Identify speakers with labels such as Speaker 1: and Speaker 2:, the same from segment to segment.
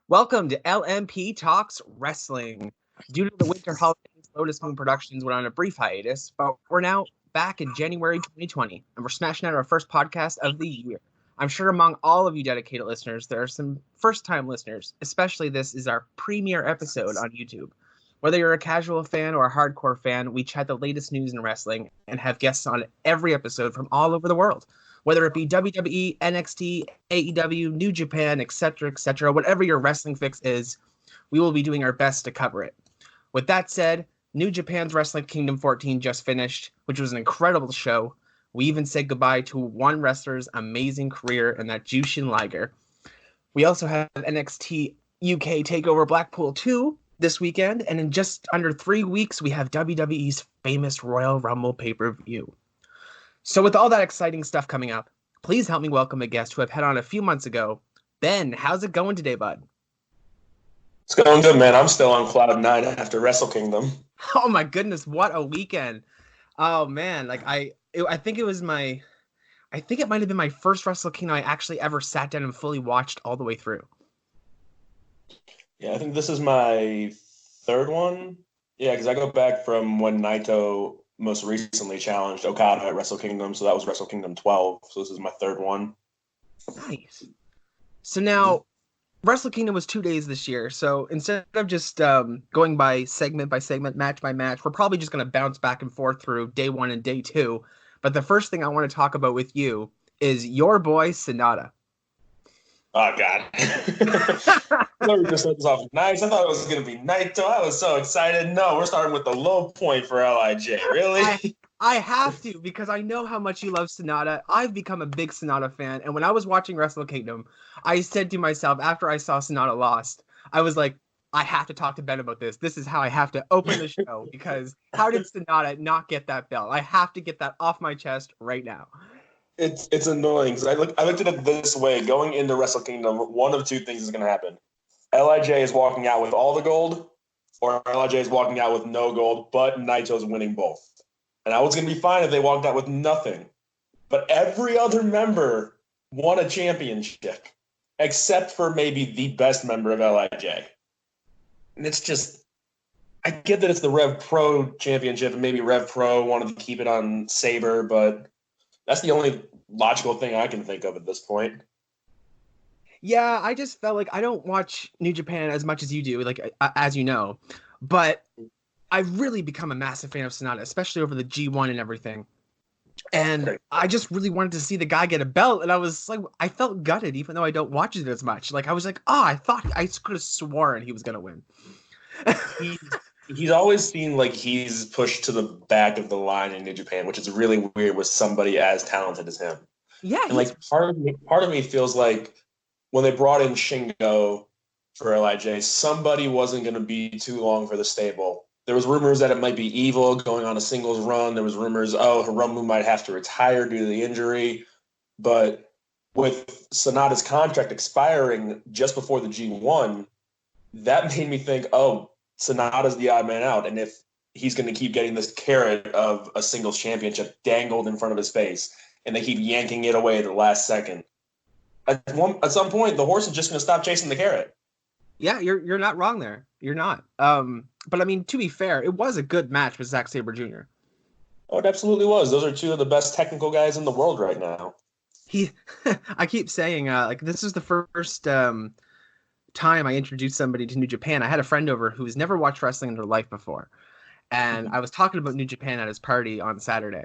Speaker 1: Welcome to LMP Talks Wrestling. Due to the winter holidays, Lotus Moon Productions went on a brief hiatus, but we're now back in January 2020, and we're smashing out our first podcast of the year. I'm sure among all of you dedicated listeners, there are some first-time listeners, especially this is our premiere episode on YouTube. Whether you're a casual fan or a hardcore fan, we chat the latest news in wrestling and have guests on every episode from all over the world. Whether it be WWE, NXT, AEW, New Japan, etc., whatever your wrestling fix is, we will be doing our best to cover it. With that said, New Japan's Wrestle Kingdom 14 just finished, which was an incredible show. We even said goodbye to one wrestler's amazing career, and that Jushin Liger. We also have NXT UK TakeOver Blackpool 2 this weekend, and in just under 3 weeks, we have WWE's famous Royal Rumble pay-per-view. So with all that exciting stuff coming up, please help me welcome a guest who I've had on a few months ago. Ben, how's it going today, bud?
Speaker 2: It's going good, man. I'm still on cloud nine after Wrestle Kingdom.
Speaker 1: Oh my goodness, what a weekend. Oh man, I think it might have been my first Wrestle Kingdom I actually ever sat down and fully watched all the way through.
Speaker 2: Yeah, I think this is my third one. Yeah, because I go back from when Naito most recently challenged Okada at Wrestle Kingdom, so that was Wrestle Kingdom 12. So this is my third one.
Speaker 1: Nice. So now, Wrestle Kingdom was 2 days this year, so instead of just going by segment, match by match, we're probably just going to bounce back and forth through day one and day two. But the first thing I want to talk about with you is your boy, Sonata.
Speaker 2: Oh, God. We just started this off nice. I thought it was going to be Naito. I was so excited. No, we're starting with the low point for LIJ. Really?
Speaker 1: I have to, because I know how much you love Sonata. I've become a big Sonata fan, and when I was watching Wrestle Kingdom, I said to myself, after I saw Sonata lost, I was like, I have to talk to Ben about this. This is how I have to open the show, because how did Sonata not get that belt? I have to get that off my chest right now.
Speaker 2: It's annoying. I looked at it this way. Going into Wrestle Kingdom, one of two things is going to happen. LIJ is walking out with all the gold, or LIJ is walking out with no gold, but Naito's winning both. And I was going to be fine if they walked out with nothing. But every other member won a championship, except for maybe the best member of LIJ. And it's just, I get that it's the Rev Pro championship, and maybe Rev Pro wanted to keep it on Sabre, but that's the only logical thing I can think of at this point.
Speaker 1: Yeah, I just felt like I don't watch New Japan as much as you do, as you know, but I've really become a massive fan of Sonata, especially over the G1 and everything. And I just really wanted to see the guy get a belt, and I was like, I felt gutted, even though I don't watch it as much. Like, I was like, I could have sworn he was going to win.
Speaker 2: He's always seemed like he's pushed to the back of the line in New Japan, which is really weird with somebody as talented as him.
Speaker 1: Yeah,
Speaker 2: and like part of me feels like when they brought in Shingo for LIJ, somebody wasn't going to be too long for the stable. There was rumors that it might be Evil going on a singles run. There was rumors, Hiromu might have to retire due to the injury. But with Sonata's contract expiring just before the G1, that made me think, Sonata's the odd man out. And if he's going to keep getting this carrot of a singles championship dangled in front of his face, and they keep yanking it away at the last second, at some point, the horse is just going to stop chasing the carrot.
Speaker 1: Yeah, you're not wrong there. You're not. But I mean, to be fair, it was a good match with Zack Sabre Jr.
Speaker 2: Oh, it absolutely was. Those are two of the best technical guys in the world right now.
Speaker 1: I keep saying, this is the first time I introduced somebody to New Japan. I had a friend over who's never watched wrestling in her life before, and I was talking about New Japan at his party on Saturday,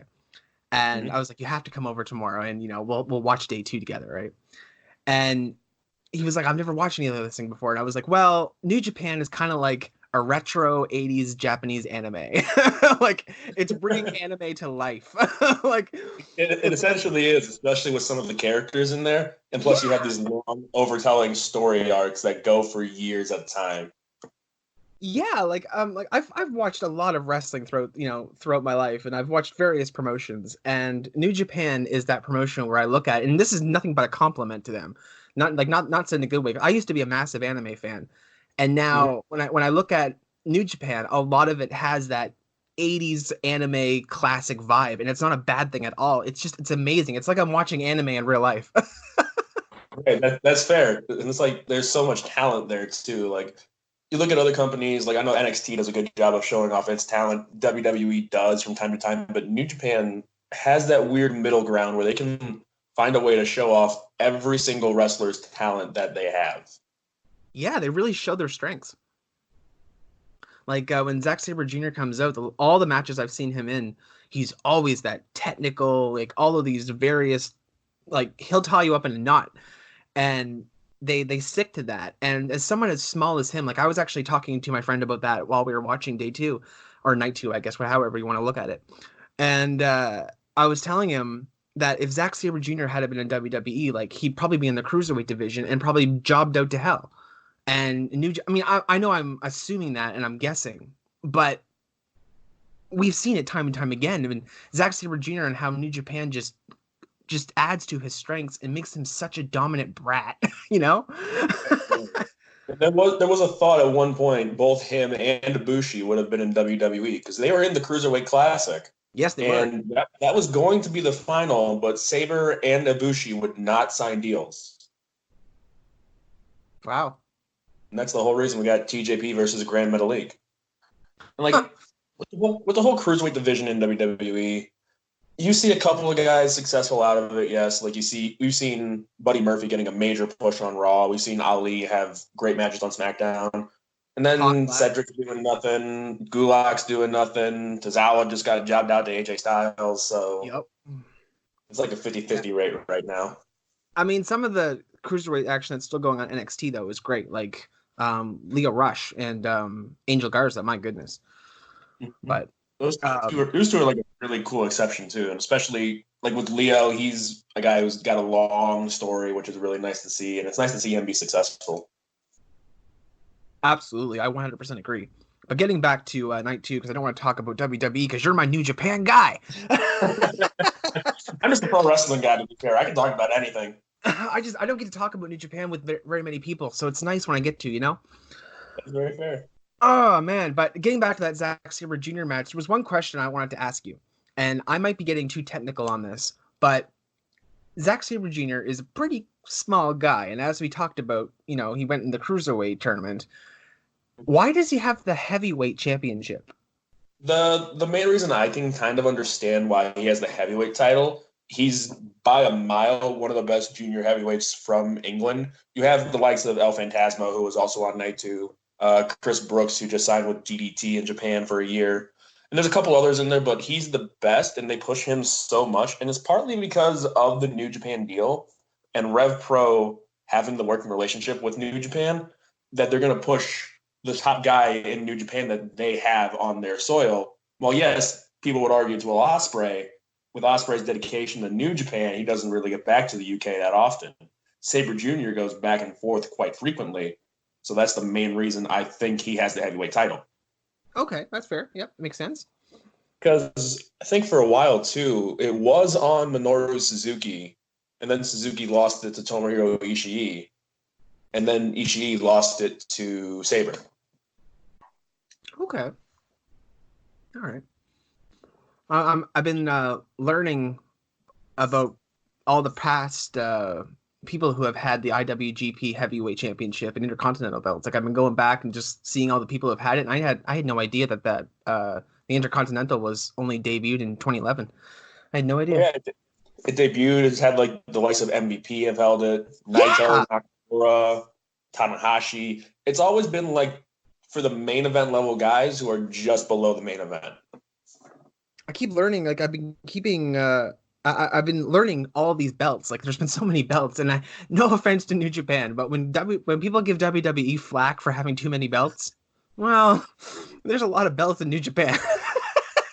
Speaker 1: and I was like, "You have to come over tomorrow, and we'll watch day 2 together, right?" And he was like, "I've never watched any of this thing before," and I was like, "Well, New Japan is kind of like a retro 80s Japanese anime. Like, it's bringing anime to life." Like,
Speaker 2: it essentially is, especially with some of the characters in there. And plus you have these long overtelling story arcs that go for years at a time.
Speaker 1: Yeah, I've watched a lot of wrestling throughout my life, and I've watched various promotions, and New Japan is that promotion where I look at it, and this is nothing but a compliment to them. Not said in a good way. I used to be a massive anime fan. And now when I look at New Japan, a lot of it has that 80s anime classic vibe, and it's not a bad thing at all. It's amazing. It's like I'm watching anime in real life.
Speaker 2: Right, that's fair. And it's like there's so much talent there too. Like you look at other companies, like I know NXT does a good job of showing off its talent. WWE does from time to time, but New Japan has that weird middle ground where they can find a way to show off every single wrestler's talent that they have.
Speaker 1: Yeah, they really show their strengths. Like when Zack Sabre Jr. comes out, all the matches I've seen him in, he's always that technical, like all of these various, like he'll tie you up in a knot, and they stick to that. And as someone as small as him, like I was actually talking to my friend about that while we were watching day two or night two, I guess, however you want to look at it. And I was telling him that if Zack Sabre Jr. had been in WWE, like he'd probably be in the cruiserweight division and probably jobbed out to hell. And I know I'm assuming that and I'm guessing, but we've seen it time and time again. I mean, Zack Sabre Jr. and how New Japan just adds to his strengths and makes him such a dominant brat, you know?
Speaker 2: There was a thought at one point both him and Ibushi would have been in WWE because they were in the Cruiserweight Classic.
Speaker 1: Yes, they were.
Speaker 2: And that was going to be the final, but Sabre and Ibushi would not sign deals.
Speaker 1: Wow.
Speaker 2: And that's the whole reason we got TJP versus Grand Metalik. And like with the whole cruiserweight division in WWE, you see a couple of guys successful out of it, yes. Like we've seen Buddy Murphy getting a major push on Raw. We've seen Ali have great matches on SmackDown. And then Cedric's doing nothing. Gulak's doing nothing. Tozawa just got jobbed out to AJ Styles. So It's like a 50-50 rate right now.
Speaker 1: I mean, some of the cruiserweight action that's still going on NXT, though, is great. Like Leo Rush and Angel Garza, my goodness. But
Speaker 2: those two are like a really cool exception too, and especially like with Leo, he's a guy who's got a long story, which is really nice to see, and it's nice to see him be successful.
Speaker 1: Absolutely, I 100% agree. But getting back to night two, because I don't want to talk about WWE, because you're my New Japan guy.
Speaker 2: I'm just a pro wrestling guy, to be fair. I can talk about anything.
Speaker 1: I don't get to talk about New Japan with very many people, so it's nice when I get to, you know?
Speaker 2: That's very fair.
Speaker 1: Oh, man. But getting back to that Zack Sabre Jr. match, there was one question I wanted to ask you. And I might be getting too technical on this, but Zack Sabre Jr. is a pretty small guy. And as we talked about, you know, he went in the Cruiserweight tournament. Why does he have the Heavyweight Championship?
Speaker 2: The main reason I can kind of understand why he has the heavyweight title, he's by a mile one of the best junior heavyweights from England. You have the likes of El Phantasmo, who was also on night two, Chris Brooks, who just signed with DDT in Japan for a year. And there's a couple others in there, but he's the best, and they push him so much. And it's partly because of the New Japan deal and Rev Pro having the working relationship with New Japan that they're going to push the top guy in New Japan that they have on their soil. Well, yes, people would argue it's Will Ospreay. With Ospreay's dedication to New Japan, he doesn't really get back to the UK that often. Sabre Jr. goes back and forth quite frequently. So that's the main reason I think he has the heavyweight title.
Speaker 1: Okay, that's fair. Yep, makes sense.
Speaker 2: Because I think for a while, too, it was on Minoru Suzuki, and then Suzuki lost it to Tomohiro Ishii, and then Ishii lost it to Sabre.
Speaker 1: Okay. All right. I've been learning about all the past people who have had the IWGP Heavyweight Championship and Intercontinental belts. Like I've been going back and just seeing all the people who have had it, and I had no idea that the Intercontinental was only debuted in 2011. I had no idea.
Speaker 2: Yeah, it debuted. It's had like the likes of MVP have held it, Naito, Nakamura, Tanahashi. It's always been like for the main event level guys who are just below the main event.
Speaker 1: I keep learning. Like I've been keeping. I've been learning all these belts. Like there's been so many belts, and no offense to New Japan, but when people give WWE flack for having too many belts, well, there's a lot of belts in New Japan.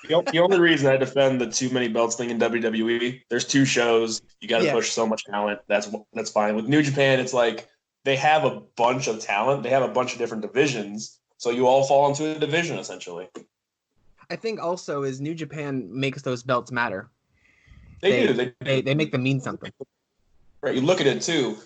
Speaker 2: The only reason I defend the too many belts thing in WWE, there's two shows. You got to push so much talent. That's fine. With New Japan, it's like they have a bunch of talent. They have a bunch of different divisions, so you all fall into a division essentially.
Speaker 1: I think also is New Japan makes those belts matter.
Speaker 2: They do.
Speaker 1: They make them mean something.
Speaker 2: Right. You look at it too.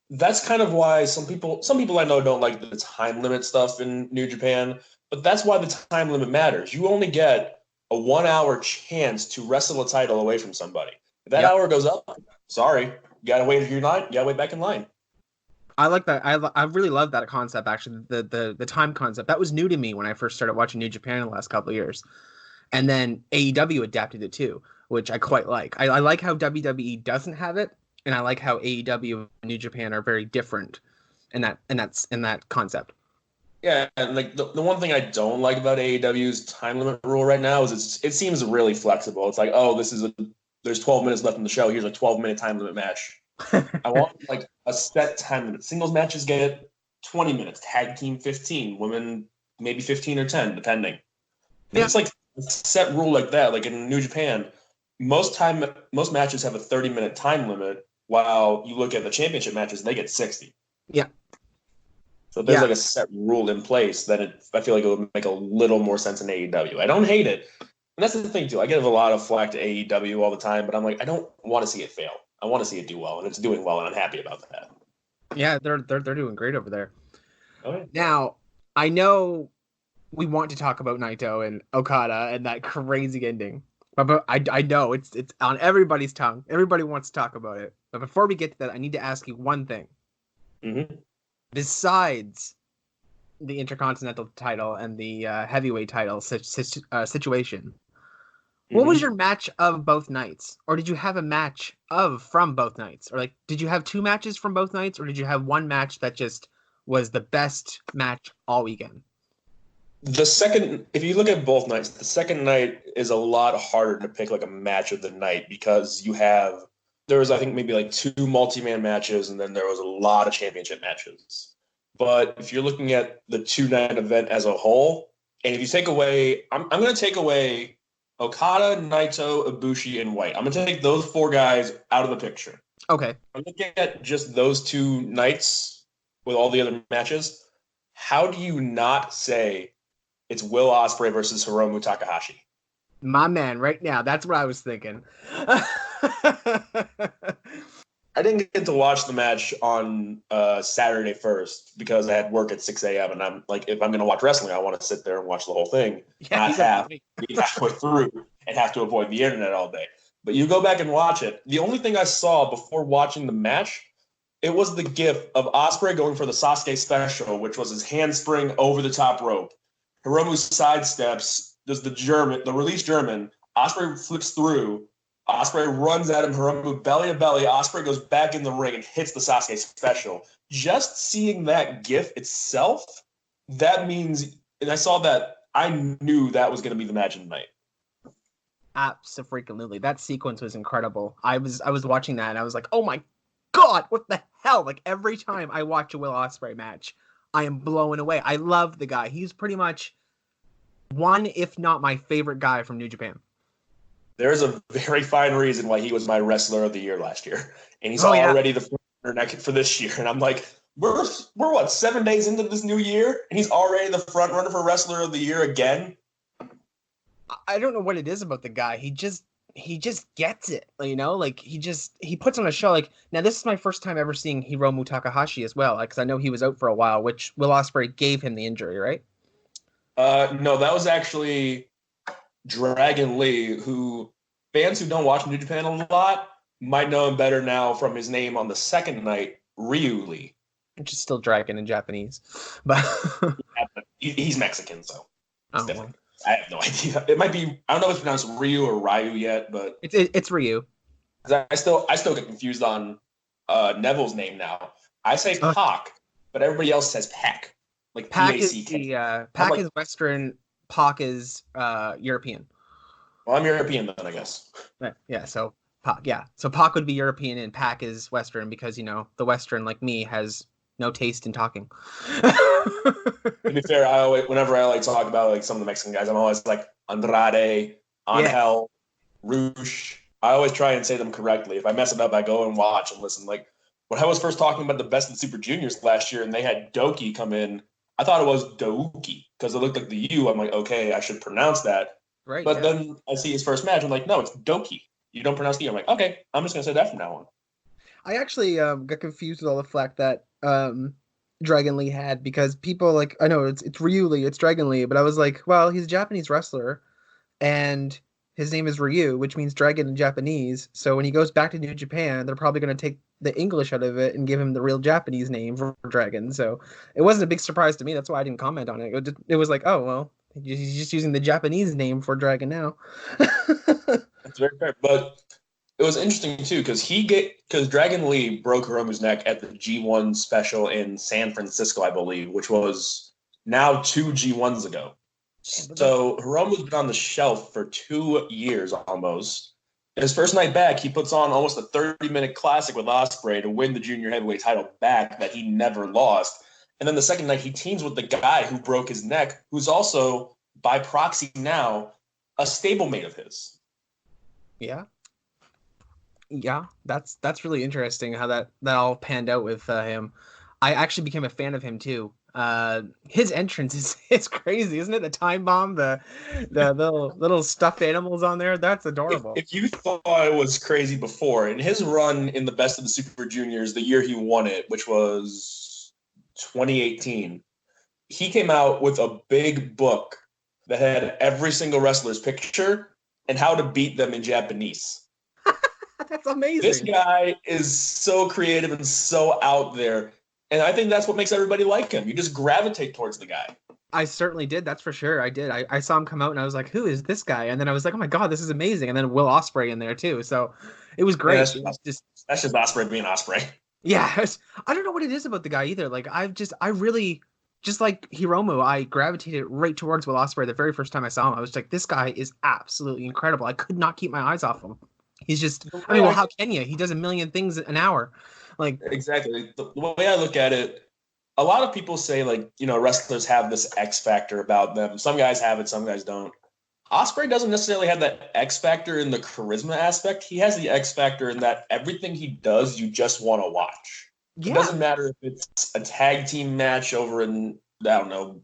Speaker 2: That's kind of why some people I know don't like the time limit stuff in New Japan, but that's why the time limit matters. You only get a 1 hour chance to wrestle a title away from somebody. If that hour goes up, sorry, You gotta wait your line. You gotta wait back in line.
Speaker 1: I like that. I really love that concept, actually. The time concept that was new to me when I first started watching New Japan in the last couple of years, and then AEW adapted it too, which I quite like. I like how WWE doesn't have it, and I like how AEW and New Japan are very different in that concept.
Speaker 2: Yeah, and like the one thing I don't like about AEW's time limit rule right now is it seems really flexible. It's like, oh, there's 12 minutes left in the show. Here's a 12-minute time limit match. I want like a set time limit. Singles matches get 20 minutes, tag team 15, women maybe 15 or 10, depending. Yeah. It's like a set rule like that. Like in New Japan, most matches have a 30-minute time limit, while you look at the championship matches, they get 60.
Speaker 1: Yeah.
Speaker 2: So if there's like a set rule in place, then I feel like it would make a little more sense in AEW. I don't hate it. And that's the thing too. I give a lot of flack to AEW all the time, but I'm like, I don't want to see it fail. I want to see it do well, and it's doing well, and I'm happy about that.
Speaker 1: Yeah, they're doing great over there.
Speaker 2: Okay.
Speaker 1: Now, I know we want to talk about Naito and Okada and that crazy ending, but I know it's on everybody's tongue. Everybody wants to talk about it. But before we get to that, I need to ask you one thing.
Speaker 2: Mm-hmm.
Speaker 1: Besides the Intercontinental title and the heavyweight title situation, what was your match of both nights? Or did you have a match from both nights? Or like, did you have two matches from both nights? Or did you have one match that just was the best match all weekend?
Speaker 2: If you look at both nights, the second night is a lot harder to pick like a match of the night because there was, I think, maybe like two multi-man matches, and then there was a lot of championship matches. But if you're looking at the 2-night event as a whole, and if you take away, I'm going to take away Okada, Naito, Ibushi, and White. I'm going to take those four guys out of the picture.
Speaker 1: Okay.
Speaker 2: I'm looking at just those 2 nights with all the other matches. How do you not say it's Will Ospreay versus Hiromu Takahashi?
Speaker 1: My man, right now. That's what I was thinking.
Speaker 2: I didn't get to watch the match on Saturday first because I had work at 6 a.m. And I'm like, if I'm going to watch wrestling, I want to sit there and watch the whole thing, not be halfway through and have to avoid the internet all day. But you go back and watch it. The only thing I saw before watching the match, it was the gif of Ospreay going for the Sasuke special, which was his handspring over the top rope. Hiromu sidesteps, does the release German. Ospreay flips through. Ospreay runs at him, Hiromu belly to belly. Ospreay goes back in the ring and hits the Sasuke special. Just seeing that gif itself, that means, and I saw that, I knew that was going to be the match of the night.
Speaker 1: Absolutely. That sequence was incredible. I was watching that and I was like, oh my God, what the hell? Like every time I watch a Will Ospreay match, I am blown away. I love the guy. He's pretty much one, if not my favorite guy from New Japan.
Speaker 2: There's a very fine reason why he was my wrestler of the year last year. And he's already the front runner for this year. And I'm like, we're what, 7 days into this new year? And he's already the front runner for wrestler of the year again?
Speaker 1: I don't know what it is about the guy. He just gets it, you know? Like, he puts on a show. Like, now this is my first time ever seeing Hiromu Takahashi as well, because I know he was out for a while, which Will Ospreay gave him the injury, right?
Speaker 2: No, that was actually Dragon Lee, who fans who don't watch New Japan a lot might know him better now from his name on the second night, Ryu Lee.
Speaker 1: Which is still Dragon in Japanese. But
Speaker 2: he's Mexican, so it's different.
Speaker 1: Well.
Speaker 2: I have no idea. It might be, I don't know if it's pronounced Ryu or Ryu yet, but
Speaker 1: it's Ryu.
Speaker 2: I still get confused on Neville's name now. I say Pac, but everybody else says Pac. Like
Speaker 1: Pac is Pac is Western, Pac is European.
Speaker 2: Well, I'm European then, I guess.
Speaker 1: Yeah, so Pac, yeah. So Pac would be European and Pac is Western because, you know, the Western like me has no taste in talking.
Speaker 2: To be fair, whenever I talk about like some of the Mexican guys, I'm always like Andrade, Angel, Rush. I always try and say them correctly. If I mess it up, I go and watch and listen. Like when I was first talking about the Best in Super Juniors last year and they had Doki come in, I thought it was Douki because it looked like the U. I'm like, okay, I should pronounce that.
Speaker 1: Right.
Speaker 2: But then I see his first match. I'm like, no, it's Doki. You don't pronounce the U. I'm like, okay, I'm just going to say that from now on.
Speaker 1: I actually got confused with all the flack that Dragon Lee had because people like, I know it's Ryu Lee, it's Dragon Lee, but I was like, well, he's a Japanese wrestler and his name is Ryu, which means dragon in Japanese. So when he goes back to New Japan, they're probably going to take the English out of it and give him the real Japanese name for dragon. So it wasn't a big surprise to me. That's why I didn't comment on it. It was like, oh, well, he's just using the Japanese name for dragon now.
Speaker 2: That's very fair. But it was interesting too because Dragon Lee broke Hiromu's neck at the G1 special in San Francisco, I believe, which was now 2 G1s ago. So Hiromu's been on the shelf for 2 years almost. His first night back, he puts on almost a 30-minute classic with Ospreay to win the junior heavyweight title back that he never lost. And then the second night, he teams with the guy who broke his neck, who's also, by proxy now, a stablemate of his.
Speaker 1: Yeah. Yeah, that's really interesting how that all panned out with him. I actually became a fan of him too. His entrance is crazy, isn't it? The time bomb, the little stuffed animals on there. That's adorable.
Speaker 2: If you thought it was crazy before, in his run in the Best of the Super Juniors, the year he won it, which was 2018, he came out with a big book that had every single wrestler's picture and how to beat them in Japanese.
Speaker 1: That's amazing.
Speaker 2: This guy is so creative and so out there. And I think that's what makes everybody like him. You just gravitate towards the guy.
Speaker 1: I certainly did. That's for sure. I did. I saw him come out and I was like, who is this guy? And then I was like, oh my God, this is amazing. And then Will Ospreay in there too. So it was great.
Speaker 2: Yeah, that's just Ospreay being Ospreay.
Speaker 1: Yeah. I don't know what it is about the guy either. Like I really, just like Hiromu, I gravitated right towards Will Ospreay the very first time I saw him. I was like, this guy is absolutely incredible. I could not keep my eyes off him. He's just, I mean, well, how can you? He does a million things an hour. Like,
Speaker 2: exactly. The way I look at it, a lot of people say, like, you know, wrestlers have this X factor about them. Some guys have it, some guys don't. Ospreay doesn't necessarily have that X factor in the charisma aspect. He has the X factor in that everything he does, you just want to watch. Yeah. It doesn't matter if it's a tag team match over in, I don't know,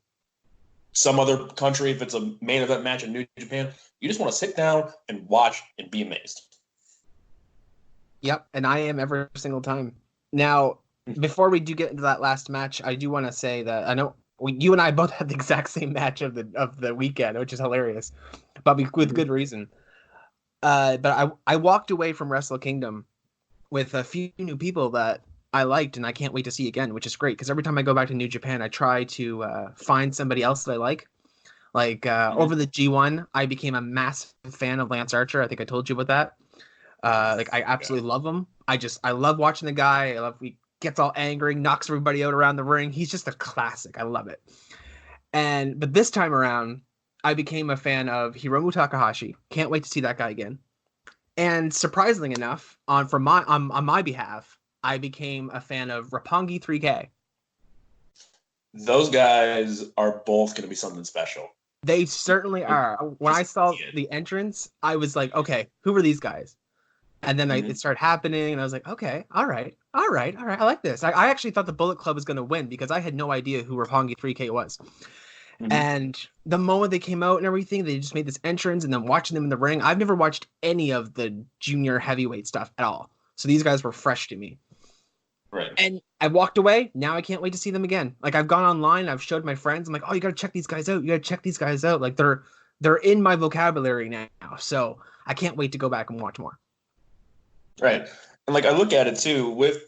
Speaker 2: some other country, if it's a main event match in New Japan. You just want to sit down and watch and be amazed.
Speaker 1: Yep, and I am every single time. Now, before we do get into that last match, I do want to say that I know you and I both had the exact same match of the weekend, which is hilarious, but with good reason. But I walked away from Wrestle Kingdom with a few new people that I liked, and I can't wait to see again, which is great because every time I go back to New Japan, I try to find somebody else that I like. Like over the G1, I became a massive fan of Lance Archer. I think I told you about that. Like I absolutely love him. I love watching the guy. I love he gets all angry, knocks everybody out around the ring. He's just a classic. I love it. But this time around, I became a fan of Hiromu Takahashi. Can't wait to see that guy again. And surprisingly enough, on my behalf, I became a fan of Roppongi 3K.
Speaker 2: Those guys are both going to be something special.
Speaker 1: They certainly are. When I saw the entrance, I was like, okay, who are these guys? And then it started happening, and I was like, okay, all right. I like this. I actually thought the Bullet Club was going to win because I had no idea who Roppongi 3K was. Mm-hmm. And the moment they came out and everything, they just made this entrance, and then watching them in the ring, I've never watched any of the junior heavyweight stuff at all. So these guys were fresh to me.
Speaker 2: Right.
Speaker 1: And I walked away. Now I can't wait to see them again. Like I've gone online, I've showed my friends. I'm like, oh, you got to check these guys out. You got to check these guys out. Like they're in my vocabulary now. So I can't wait to go back and watch more.
Speaker 2: Right. And like I look at it too with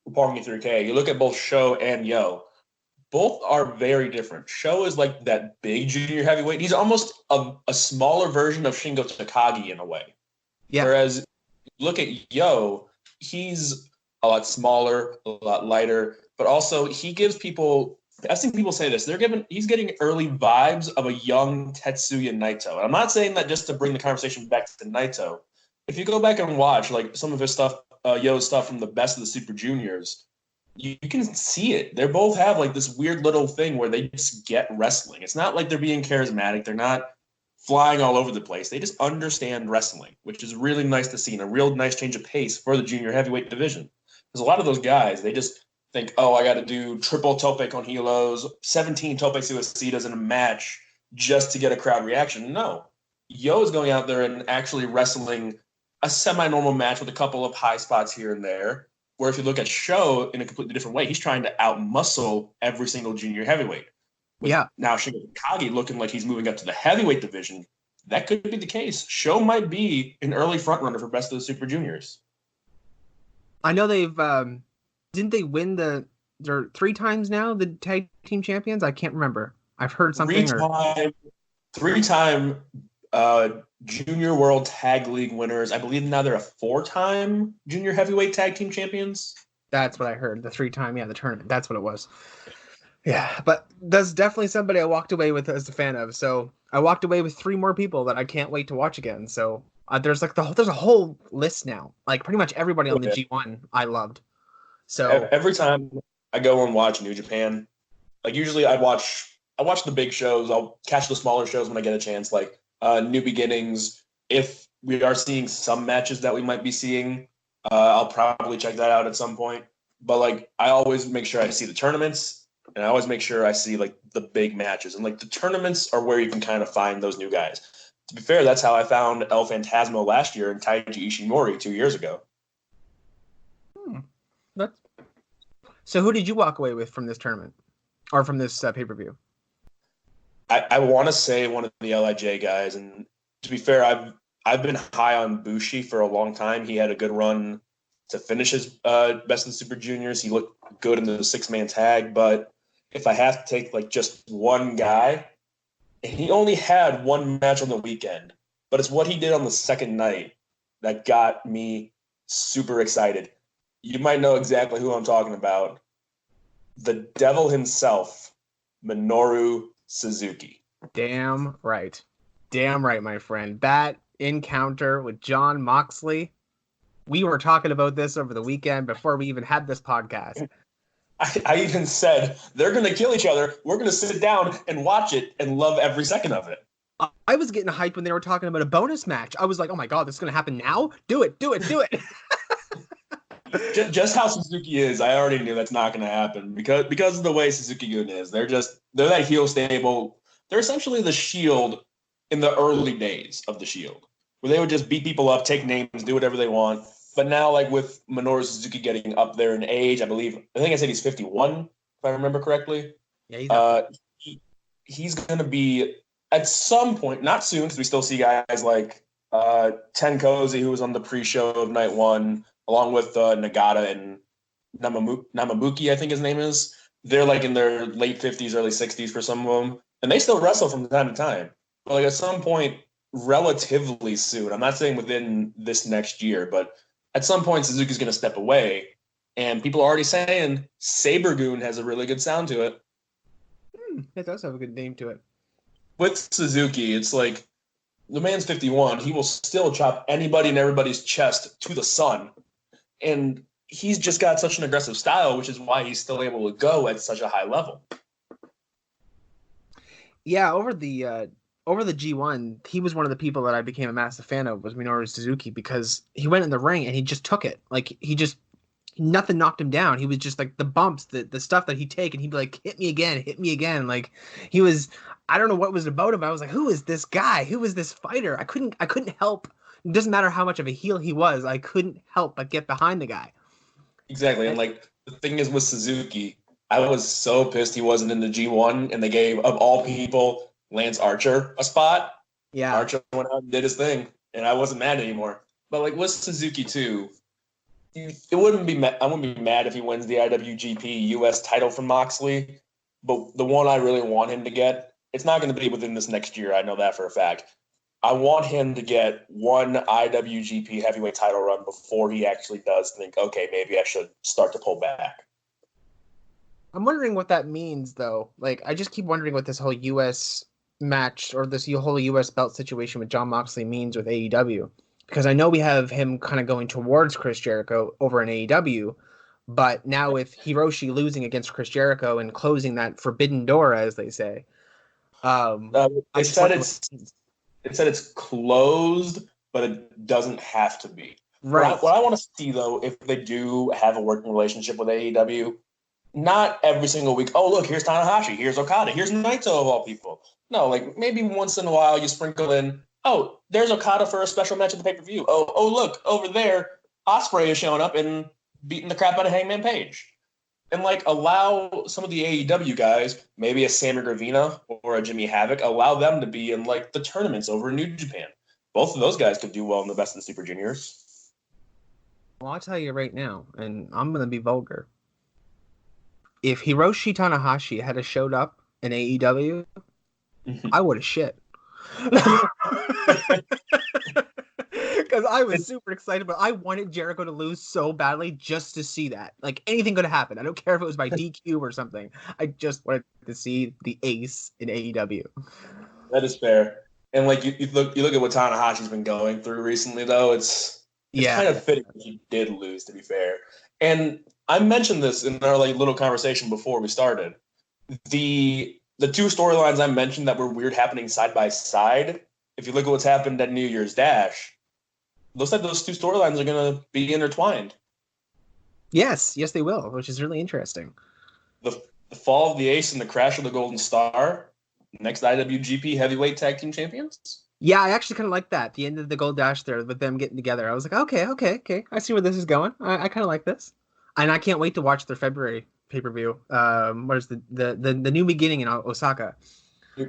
Speaker 2: Roppongi 3K. You look at both Sho and Yo. Both are very different. Sho is like that big junior heavyweight. He's almost a smaller version of Shingo Takagi in a way. Yeah. Whereas look at Yo, he's a lot smaller, a lot lighter, but also he gives people. I've seen people say this. He's getting early vibes of a young Tetsuya Naito. And I'm not saying that just to bring the conversation back to Naito. If you go back and watch like some of his stuff, Yo's stuff from the Best of the Super Juniors, you can see it. They both have like this weird little thing where they just get wrestling. It's not like they're being charismatic. They're not flying all over the place. They just understand wrestling, which is really nice to see and a real nice change of pace for the junior heavyweight division. Because a lot of those guys, they just think, oh, I got to do triple tope con hilos, 17 tope suicidas in a match just to get a crowd reaction. No. Yo is going out there and actually wrestling a semi-normal match with a couple of high spots here and there, where if you look at Sho in a completely different way, he's trying to out-muscle every single junior heavyweight. With now Shingo Takagi looking like he's moving up to the heavyweight division, that could be the case. Show might be an early frontrunner for Best of the Super Juniors.
Speaker 1: I know they've didn't they win they're 3 times now the tag team champions? I can't remember. I've heard something.
Speaker 2: Three-time Junior World Tag League winners. I believe now they're a 4-time Junior Heavyweight Tag Team Champions.
Speaker 1: That's what I heard. The 3-time, the tournament. That's what it was. Yeah, but that's definitely somebody I walked away with as a fan of. So I walked away with 3 more people that I can't wait to watch again. So there's a whole list now. Like pretty much everybody on the G1 I loved. So
Speaker 2: every time I go and watch New Japan, like usually I watch the big shows. I'll catch the smaller shows when I get a chance, like New Beginnings. If we are seeing some matches that we might be seeing, I'll probably check that out at some point. But like I always make sure I see the tournaments. And I always make sure I see like the big matches, and like the tournaments are where you can kind of find those new guys. To be fair, that's how I found El Phantasmo last year and Taiji Ishimori 2 years ago.
Speaker 1: So who did you walk away with from this tournament or from this pay-per-view?
Speaker 2: I want to say one of the LIJ guys, and to be fair, I've been high on Bushi for a long time. He had a good run to finish his Best of the Super Juniors. He looked good in the 6-man tag, but if I have to take like just one guy, he only had one match on the weekend, but it's what he did on the second night that got me super excited. You might know exactly who I'm talking about. The devil himself, Minoru Suzuki.
Speaker 1: Damn right, my friend. That encounter with Jon Moxley, we were talking about this over the weekend before we even had this podcast.
Speaker 2: I even said, they're going to kill each other. We're going to sit down and watch it and love every second of it.
Speaker 1: I was getting hyped when they were talking about a bonus match. I was like, oh my God, this is going to happen now? Do it.
Speaker 2: Just how Suzuki is, I already knew that's not going to happen because of the way Suzuki-gun is. They're that heel stable. They're essentially the Shield in the early days of the Shield, where they would just beat people up, take names, do whatever they want. But now, like with Minoru Suzuki getting up there in age, I think I said he's 51, if I remember correctly.
Speaker 1: Yeah,
Speaker 2: he's going to be at some point, not soon, because we still see guys like Tenkozy, who was on the pre-show of night 1, along with Nagata and Namabuki, I think his name is. They're like in their late 50s, early 60s for some of them, and they still wrestle from time to time. But like at some point, relatively soon, I'm not saying within this next year, but at some point, Suzuki's going to step away, and people are already saying Sabergoon has a really good sound to it.
Speaker 1: It does have a good name to it.
Speaker 2: With Suzuki, it's like the man's 51. He will still chop anybody and everybody's chest to the sun, and he's just got such an aggressive style, which is why he's still able to go at such a high level.
Speaker 1: Yeah, over the G1, he was one of the people that I became a massive fan of, was Minoru Suzuki, because he went in the ring and he just took it. Like, nothing knocked him down. He was just like the bumps, the stuff that he'd take, and he'd be like, hit me again. Like, I don't know what was about him. I was like, who is this guy? Who is this fighter? I couldn't help. It doesn't matter how much of a heel he was. I couldn't help but get behind the guy.
Speaker 2: Exactly. And like, the thing is with Suzuki, I was so pissed he wasn't in the G1, and they gave, of all people, Lance Archer a spot.
Speaker 1: Yeah.
Speaker 2: Archer went out and did his thing, and I wasn't mad anymore. But like with Suzuki too, I wouldn't be mad if he wins the IWGP US title from Moxley. But the one I really want him to get, it's not going to be within this next year. I know that for a fact. I want him to get one IWGP heavyweight title run before he actually does think, okay, maybe I should start to pull back.
Speaker 1: I'm wondering what that means, though. Like, I just keep wondering what this whole US match or this whole US belt situation with Jon Moxley means with AEW, because I know we have him kind of going towards Chris Jericho over in AEW, but now with Hiroshi losing against Chris Jericho and closing that forbidden door, as they say,
Speaker 2: it said it's closed, but it doesn't have to be.
Speaker 1: Right.
Speaker 2: What I want to see, though, if they do have a working relationship with AEW, not every single week, oh, look, here's Tanahashi, here's Okada, here's Naito of all people. No, like maybe once in a while you sprinkle in, oh, there's Okada for a special match at the pay-per-view. Oh, look, over there, Ospreay is showing up and beating the crap out of Hangman Page. and like allow some of the AEW guys, maybe a Sammy Gravina or a Jimmy Havoc, allow them to be in like the tournaments over in New Japan. Both of those guys could do well in the Best of the Super Juniors.
Speaker 1: Well, I'll tell you right now, and I'm going to be vulgar. If Hiroshi Tanahashi had showed up in AEW, I would have shit. Because I was super excited, but I wanted Jericho to lose so badly just to see that. Like, anything could happen. I don't care if it was by DQ or something. I just wanted to see the ace in AEW.
Speaker 2: That is fair. And like you look at what Tanahashi's been going through recently, though. It's kind of fitting that he did lose, to be fair. And I mentioned this in our like little conversation before we started. The two storylines I mentioned that were weird happening side by side. If you look at what's happened at New Year's Dash, looks like those two storylines are going to be intertwined.
Speaker 1: Yes, they will, which is really interesting.
Speaker 2: The fall of the Ace and the crash of the Golden Star, next IWGP Heavyweight Tag Team Champions.
Speaker 1: Yeah, I actually kind of like that. The end of the Gold Dash there with them getting together. I was like, okay. I see where this is going. I kind of like this. And I can't wait to watch their February pay-per-view. What is the New Beginning in Osaka?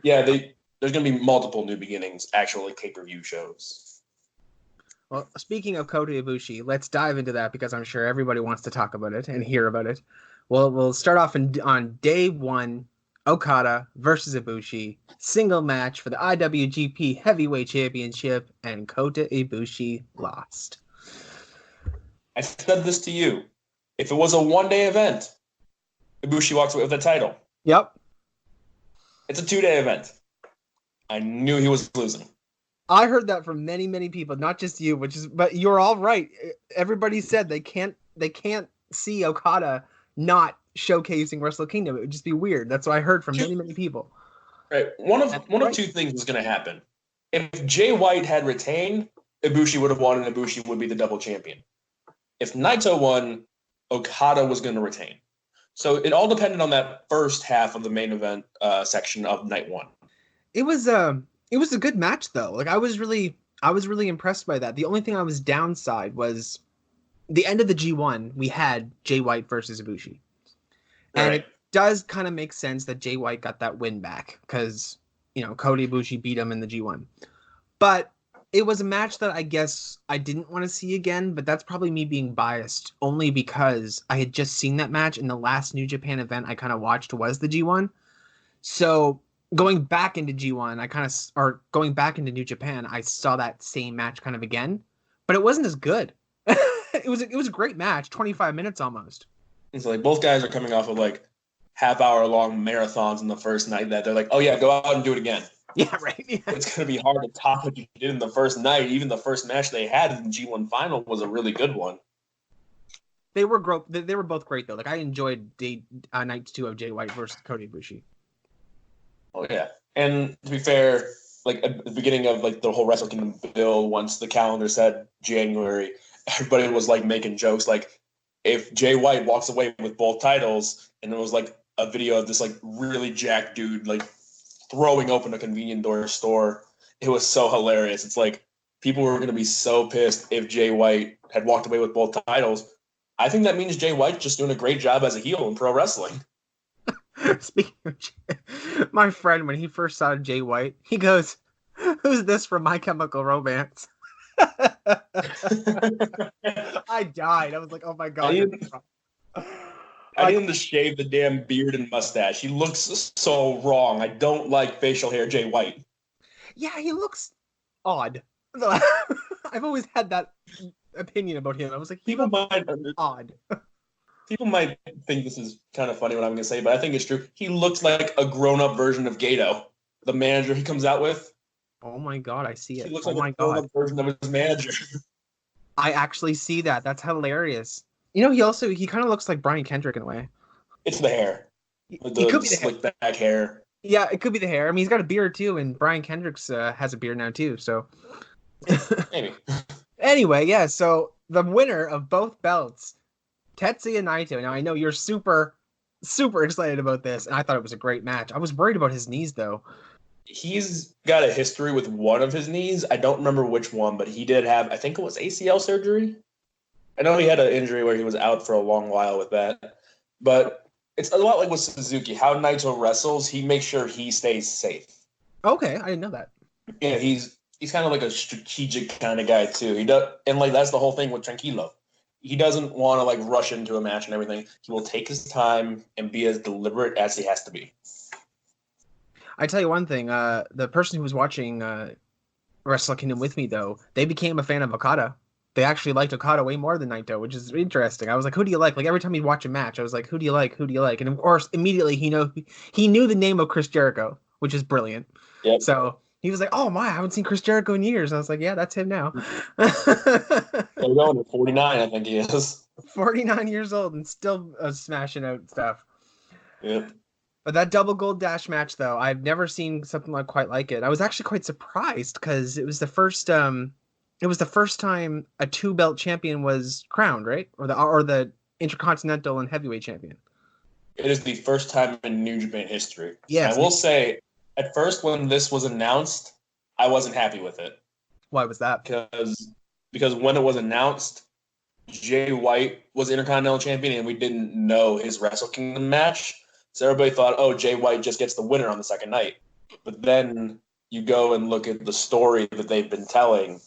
Speaker 2: Yeah, there's going to be multiple New Beginnings, actually pay-per-view shows.
Speaker 1: Well, speaking of Kota Ibushi, let's dive into that because I'm sure everybody wants to talk about it and hear about it. Well, we'll start off on day one, Okada versus Ibushi, single match for the IWGP Heavyweight Championship, and Kota Ibushi lost.
Speaker 2: I said this to you. If it was a one-day event, Ibushi walks away with the title.
Speaker 1: Yep.
Speaker 2: It's a two-day event. I knew he was losing.
Speaker 1: I heard that from many, many people, not just you, but you're all right. Everybody said they can't see Okada not showcasing Wrestle Kingdom. It would just be weird. That's what I heard from many, many people.
Speaker 2: Right. One of two things was going to happen. If Jay White had retained, Ibushi would have won, and Ibushi would be the double champion. If Naito won, Okada was going to retain. So it all depended on that first half of the main event section of night one.
Speaker 1: It was a good match though. Like I was really impressed by that. The only thing I was downside was the end of the G1. We had Jay White versus Ibushi, and it does kind of make sense that Jay White got that win back because Kota Ibushi beat him in the G1. But it was a match that I guess I didn't want to see again. But that's probably me being biased, only because I had just seen that match in the last New Japan event I kind of watched was the G1. So going back into G1, going back into New Japan, I saw that same match kind of again, but it wasn't as good. It was a great match, 25 minutes almost.
Speaker 2: It's like both guys are coming off of like half-hour-long marathons in the first night that they're like, oh yeah, go out and do it again.
Speaker 1: Yeah, right. Yeah.
Speaker 2: It's going to be hard to top what you did in the first night. Even the first match they had in the G1 final was a really good one.
Speaker 1: They were both great though. Like I enjoyed night 2 of Jay White versus Kota Ibushi.
Speaker 2: Oh yeah, and to be fair, like at the beginning of like the whole Wrestle Kingdom bill, once the calendar said January, everybody was like making jokes like, if Jay White walks away with both titles, and it was like a video of this like really jacked dude like throwing open a convenience store, it was so hilarious. It's like people were going to be so pissed if Jay White had walked away with both titles. I think that means Jay White's just doing a great job as a heel in pro wrestling.
Speaker 1: Speaking of my friend, when he first saw Jay White, he goes, "Who's this from My Chemical Romance?" I died. I was like, "Oh my god!"
Speaker 2: I need him to shave the damn beard and mustache. He looks so wrong. I don't like facial hair Jay White.
Speaker 1: Yeah, he looks odd. I've always had that opinion about him. I was like,
Speaker 2: people might
Speaker 1: odd.
Speaker 2: People might think this is kind of funny what I'm going to say, but I think it's true. He looks like a grown-up version of Gato, the manager he comes out with.
Speaker 1: Oh my god, I see it.
Speaker 2: He looks like a grown-up version of his manager.
Speaker 1: I actually see that. That's hilarious. He kind of looks like Brian Kendrick in a way.
Speaker 2: It's the hair.
Speaker 1: It could be the
Speaker 2: slick back hair.
Speaker 1: Yeah, it could be the hair. I mean, he's got a beard too, and Brian Kendrick's has a beard now too, so.
Speaker 2: Maybe.
Speaker 1: Anyway, yeah, so the winner of both belts, Tetsuya Naito. Now, I know you're super, super excited about this, and I thought it was a great match. I was worried about his knees, though.
Speaker 2: He's got a history with one of his knees. I don't remember which one, but he did have, I think it was ACL surgery. I know he had an injury where he was out for a long while with that. But it's a lot like with Suzuki. How Naito wrestles, he makes sure he stays safe.
Speaker 1: Okay, I didn't know that.
Speaker 2: Yeah, he's kind of like a strategic kind of guy too. He does, and like that's the whole thing with Tranquilo. He doesn't want to like rush into a match and everything. He will take his time and be as deliberate as he has to be.
Speaker 1: I tell you one thing, the person who was watching Wrestle Kingdom with me, though, they became a fan of Okada. They actually liked Okada way more than Naito, which is interesting. I was like, who do you like? Like, every time he'd watch a match, I was like, who do you like? Who do you like? And of course, immediately he knew the name of Chris Jericho, which is brilliant.
Speaker 2: Yep.
Speaker 1: So he was like, oh my, I haven't seen Chris Jericho in years. I was like, yeah, that's him now.
Speaker 2: They're going to 49, I think he is.
Speaker 1: 49 years old and still smashing out stuff.
Speaker 2: Yep.
Speaker 1: But that double gold dash match, though, I've never seen something quite like it. I was actually quite surprised because it was the first time a 2-belt champion was crowned, right? Or the Intercontinental and Heavyweight champion.
Speaker 2: It is the first time in New Japan history.
Speaker 1: Yes.
Speaker 2: I will say, at first when this was announced, I wasn't happy with it.
Speaker 1: Why was that?
Speaker 2: Because when it was announced, Jay White was Intercontinental champion and we didn't know his Wrestle Kingdom match. So everybody thought, oh, Jay White just gets the winner on the second night. But then you go and look at the story that they've been telling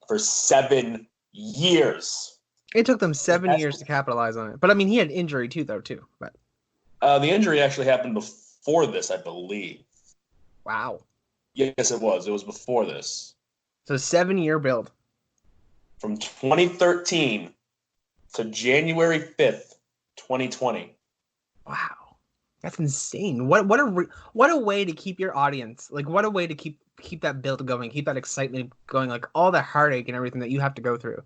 Speaker 2: for 7 years.
Speaker 1: It took them 7 years to capitalize on it. But, I mean, he had injury, too. But
Speaker 2: the injury actually happened before this, I believe.
Speaker 1: Wow.
Speaker 2: Yes, it was. It was before this.
Speaker 1: So 7-year build.
Speaker 2: From 2013 to January 5th, 2020.
Speaker 1: Wow. That's insane. What a way to keep your audience, like what a way to keep that build going, keep that excitement going, like all the heartache and everything that you have to go through.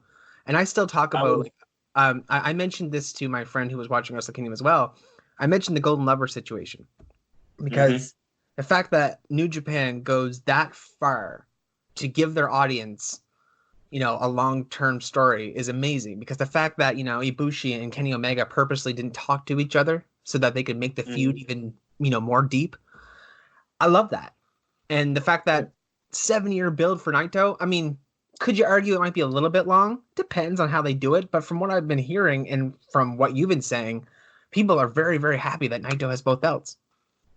Speaker 1: And I still talk about I mentioned this to my friend who was watching Wrestle Kingdom as well. I mentioned the Golden Lover situation because the fact that New Japan goes that far to give their audience, a long-term story is amazing, because the fact that, Ibushi and Kenny Omega purposely didn't talk to each other so that they could make the feud even, more deep. I love that. And the fact that 7-year build for Naito, I mean, could you argue it might be a little bit long? Depends on how they do it. But from what I've been hearing and from what you've been saying, people are very, very happy that Naito has both belts.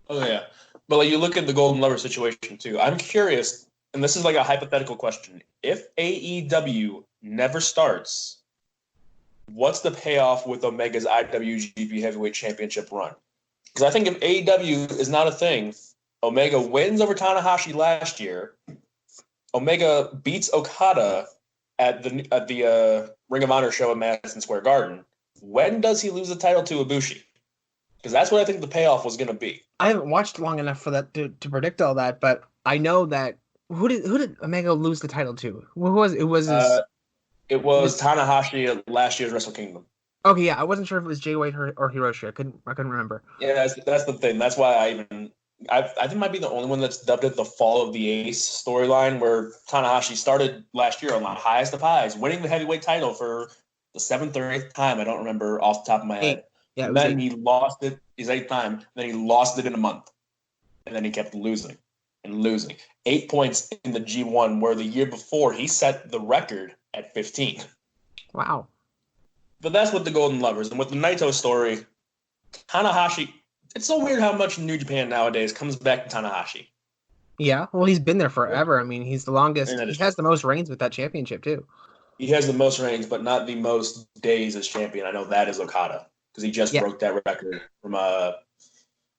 Speaker 2: Oh, yeah. But like, you look at the Golden Lover situation, too. I'm curious, and this is like a hypothetical question. If AEW never starts, what's the payoff with Omega's IWGP Heavyweight Championship run? Because I think if AEW is not a thing, Omega wins over Tanahashi last year. Omega beats Okada at the Ring of Honor show at Madison Square Garden. When does he lose the title to Ibushi? Because that's what I think the payoff was going to be.
Speaker 1: I haven't watched long enough for that to predict all that, but I know that who did Omega lose the title to? Who was it?
Speaker 2: It was Tanahashi at last year's Wrestle Kingdom.
Speaker 1: Okay, yeah, I wasn't sure if it was Jay White or Hiroshi. I couldn't remember.
Speaker 2: Yeah, that's the thing. That's why I think I might be the only one that's dubbed it the Fall of the Ace storyline, where Tanahashi started last year on the highest of highs, winning the heavyweight title for the 7th or 8th time. I don't remember off the top of my head.
Speaker 1: Yeah,
Speaker 2: and then he lost it his 8th time. And then he lost it in a month, and then he kept losing and losing. 8 points in the G1, where the year before he set the record at 15.
Speaker 1: Wow.
Speaker 2: But that's with the Golden Lovers. And with the Naito story, Tanahashi, it's so weird how much New Japan nowadays comes back to Tanahashi.
Speaker 1: Yeah, well, he's been there forever. I mean, he's the longest. He has the most reigns with that championship, too.
Speaker 2: He has the most reigns, but not the most days as champion. I know that is Okada, because he just broke that record from, oh,